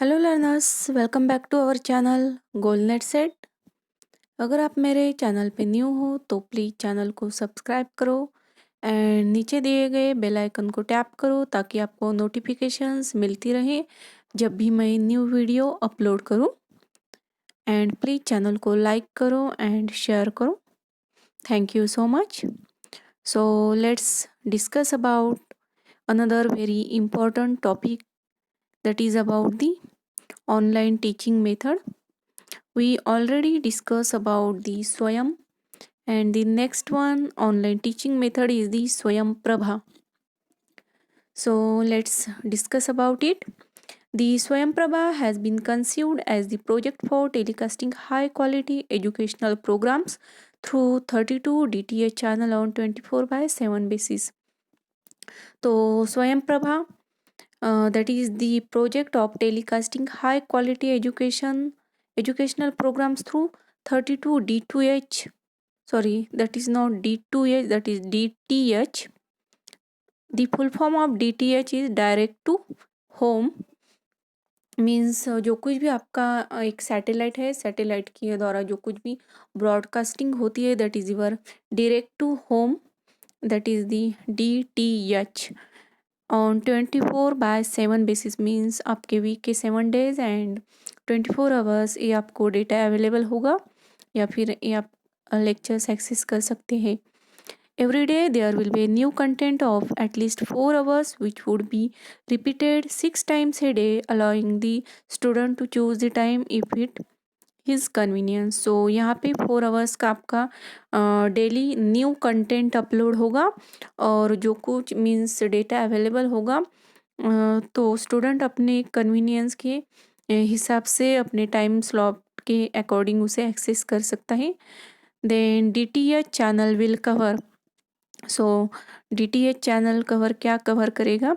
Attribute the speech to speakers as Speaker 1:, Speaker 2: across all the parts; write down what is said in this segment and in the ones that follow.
Speaker 1: Hello learners, welcome back to our channel goalnet set. अगर आप मेरे चैनल पे न्यू हो तो प्लीज़ चैनल को सब्सक्राइब करो एंड नीचे दिए गए बेल आइकन को टैप करो ताकि आपको नोटिफिकेशंस मिलती रहे जब भी मैं न्यू वीडियो अपलोड करूं। एंड प्लीज़ चैनल को लाइक करो एंड शेयर करो। Thank you so much. So let's discuss about another very important topic, that is about the online teaching method. We already discussed about the Swayam, and the next one online teaching method is the Swayam Prabha. So let's discuss about it. The Swayam Prabha has been conceived as the project for telecasting high quality educational programs through 32 DTH channel on 24/7 basis. So Swayam Prabha, that is the project of telecasting high quality educational programs through 32 D2H. Sorry, that is not D2H, that is DTH. The full form of DTH is direct to home. Means जो कुछ भी आपका एक satellite है, satellite के द्वारा जो कुछ भी ब्रॉडकास्टिंग होती है, that is your direct to home, that is the DTH on 24/7 बेसिस। मीन्स आपके वीक के 7 days एंड 24 hours ये आपको डेटा अवेलेबल होगा, या फिर ये आप लेक्चर्स एक्सेस कर सकते हैं। Every day there will be new content of at least 4 hours which would be repeated 6 times a day, allowing the student to choose the time if it is convenience. So यहाँ पे 4 hours का आपका daily new content upload होगा और जो कुछ means data available होगा, तो स्टूडेंट अपने कन्वीनियंस के हिसाब से अपने टाइम स्लॉट के अकॉर्डिंग उसे एक्सेस कर सकता है। Then DTH channel will cover. So DTH channel क्या कवर करेगा?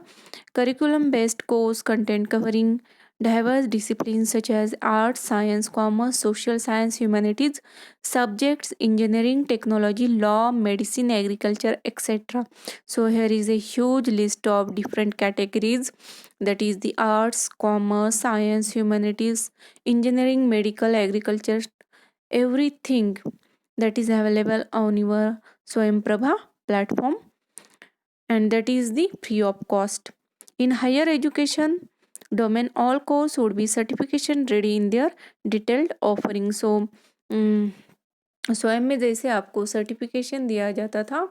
Speaker 1: Curriculum based course content covering diverse disciplines such as arts, science, commerce, social science, humanities, subjects, engineering, technology, law, medicine, agriculture, etc. So here is a huge list of different categories, that is the arts, commerce, science, humanities, engineering, medical, agriculture, everything that is available on your Swayam Prabha platform, and that is the free of cost. In higher education domain, all course would be certification ready in their detailed offering. So स्वयं में जैसे आपको certification दिया जाता था,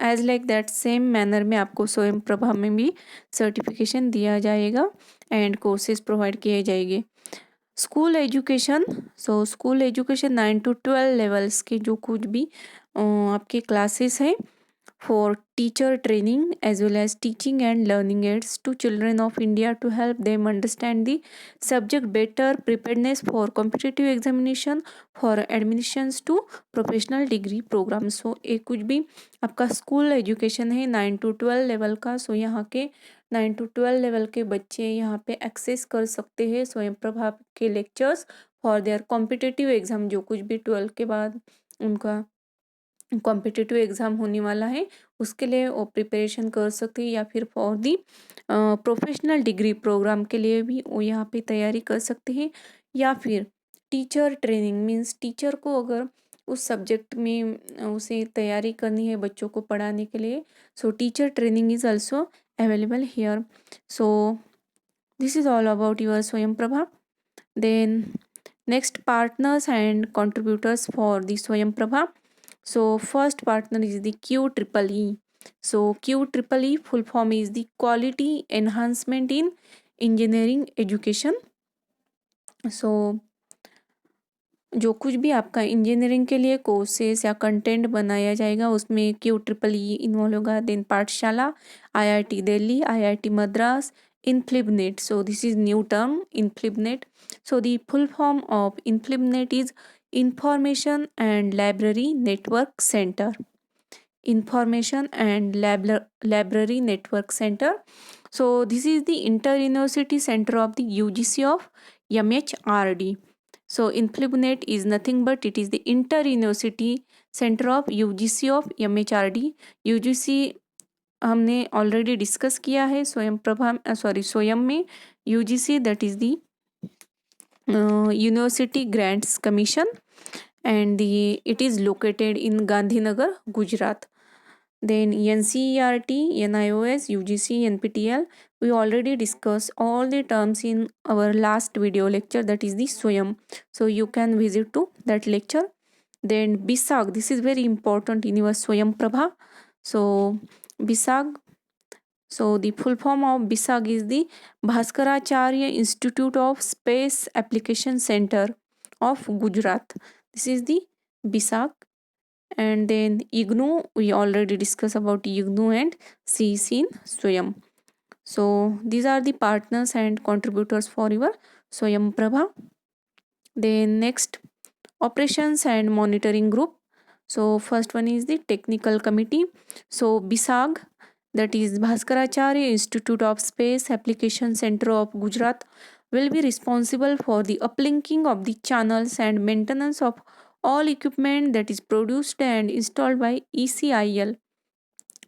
Speaker 1: as like that same manner में आपको स्वयं प्रभा में भी सर्टिफिकेशन दिया जाएगा एंड कोर्सेज प्रोवाइड किए जाएंगे। School education, so school education 9 to 12 levels के जो कुछ भी आपके क्लासेस हैं for teacher training as well as teaching and learning aids to children of India to help them understand the subject better, preparedness for competitive examination, for admissions to professional degree program. So एक कुछ भी आपका school education है 9 to 12 level का, सो यहाँ के 9 to 12 level के बच्चे यहाँ पे एक्सेस कर सकते हैं स्वयं प्रभा के lectures for their competitive exam. जो कुछ भी 12 के बाद उनका कॉम्पिटिटिव एग्ज़ाम होने वाला है उसके लिए वो प्रिपरेशन कर सकते हैं, या फिर for the professional degree program के लिए भी वो यहाँ पे तैयारी कर सकते हैं। या फिर टीचर ट्रेनिंग, मीन्स टीचर को अगर उस सब्जेक्ट में उसे तैयारी करनी है बच्चों को पढ़ाने के लिए, so teacher training is also available here. So this is all about your Swayam Prabha. Then next, partners and contributors for the Swayam Prabha. So first partner is the QEEE. So QEEE full form is the Quality Enhancement in Engineering Education. So जो कुछ भी आपका engineering के लिए courses या content बनाया जाएगा उसमें QEEE इन्वॉल्व होगा। देन पाठशाला, IIT Delhi, IIT Madras, INFLIBNET. So this is new term, INFLIBNET. So the full form of INFLIBNET is Information and Library Network Center. Information and Library Network Center. So this is the inter-university center of the UGC of MHRD. So INFLIBNET is nothing but it is the inter-university center of UGC of MHRD. UGC हमने already discuss किया है स्वयं में UGC, that is the university grants commission, and it is located in Gandhinagar, Gujarat. Then NCERT, NIOS, UGC, NPTEL, we already discussed all the terms in our last video lecture, that is the Swayam. So you can visit to that lecture. Then BISAG, this is very important in your Swayam Prabha. So BISAG, so the full form of BISAG is the Bhaskaracharya Institute of Space Application Center of Gujarat. This is the BISAG. And then IGNOU, we already discussed about IGNOU and CEC in Swayam. So these are the partners and contributors for your Swayam Prabha. Then next, operations and monitoring group. So first one is the technical committee. So BISAG, that is Bhaskaracharya Institute of Space Application Center of Gujarat, will be responsible for the uplinking of the channels and maintenance of all equipment that is produced and installed by ECIL.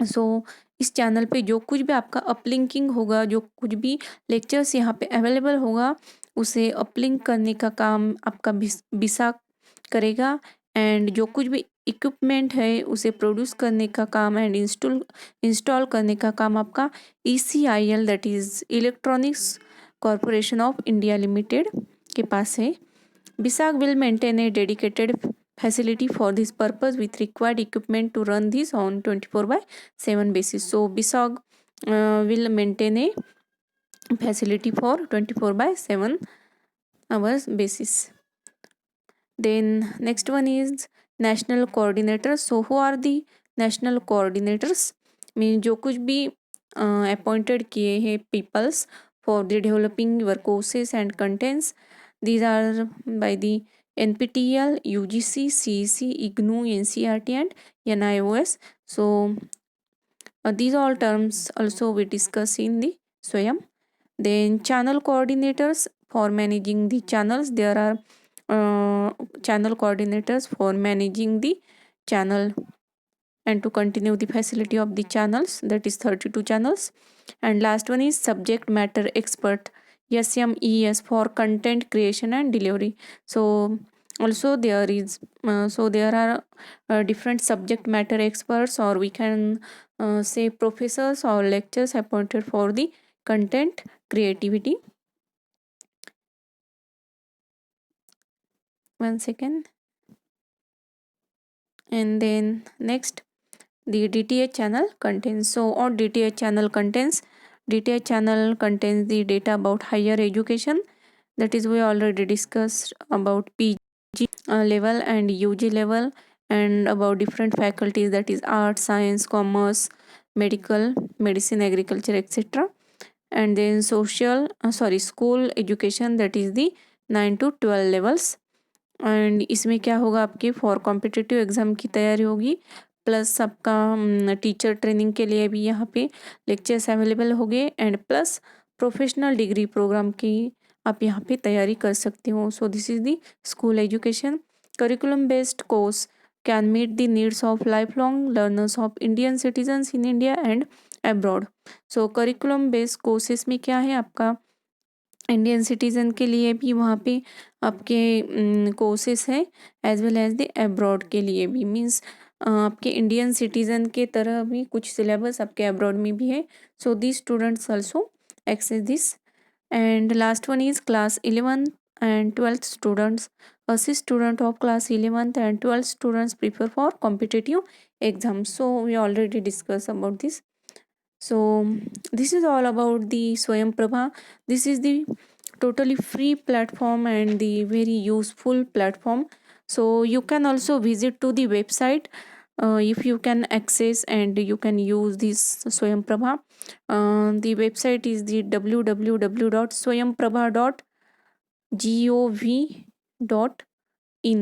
Speaker 1: सो इस channel पे जो कुछ भी आपका uplinking होगा, जो कुछ भी लेक्चर्स यहाँ पे अवेलेबल होगा, उसे अपलिंक करने का काम आपका बिसा करेगा। एंड जो कुछ भी इक्विपमेंट है उसे प्रोड्यूस करने का काम एंड इंस्टॉल करने का काम आपका ECIL, that is electronics corporation of India limited के पास है। BISAG will maintain a dedicated facility for this purpose with required equipment to run this on 24/7 basis. So BISAG will maintain a facility for 24/7 hours basis. Then next one is national coordinators. So who are the national coordinators? Mean जो कुछ भी appointed किए हैं peoples for the developing your courses and contents. These are by the NPTEL, UGC, CEC, IGNOU, NCERT and NIOS. So these all terms also we discuss in the Swayam. Then channel coordinators for managing the channels. There are channel coordinators for managing the channel and to continue the facility of the channels, that is 32 channels. And last one is subject matter expert, SMES, for content creation and delivery. So also there is there are different subject matter experts, or we can say professors or lectures appointed for the content creativity. One second. And then next, the DTH channel contains. So what DTH channel contains? DTH channel contains the data about higher education, that is we already discussed about PG level and UG level, and about different faculties, that is art, science, commerce, medical, medicine, agriculture, etc. And then school education, that is the 9 to 12 levels. And इसमें क्या होगा, आपके for competitive exam की तैयारी होगी, plus आपका teacher training के लिए भी यहाँ पे लेक्चर्स अवेलेबल होंगे, and plus professional degree program की आप यहाँ पे तैयारी कर सकते हो. So this is the school education. Curriculum based course can meet the needs of life long learners of Indian citizens in India and abroad. So curriculum based courses में क्या है, आपका इंडियन सिटीज़न के लिए भी वहाँ पे आपके कोर्सेस हैं, as well as the abroad के लिए भी. मीन्स आपके इंडियन सिटीज़न के तरह भी कुछ सिलेबस आपके अब्रॉड में भी है. So this students also access this. And last one is class 11th and 12th students. Assist student of class 11th and 12th students prepare for competitive exams. So we already discussed about this. So this is all about the Swayam Prabha. This is the totally free platform and the very useful platform. So you can also visit to the website if you can access and you can use this Swayam Prabha. The website is the www.swayamprabha.gov.in.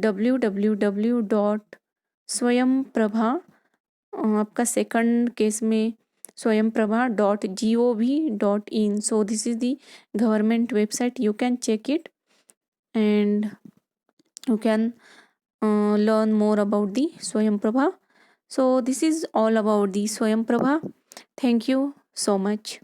Speaker 1: www.swayamprabha आपका second case में swayamprabha.gov.in. So this is the government website. You can check it and you can learn more about the Swayam Prabha. So this is all about the Swayam Prabha. Thank you so much.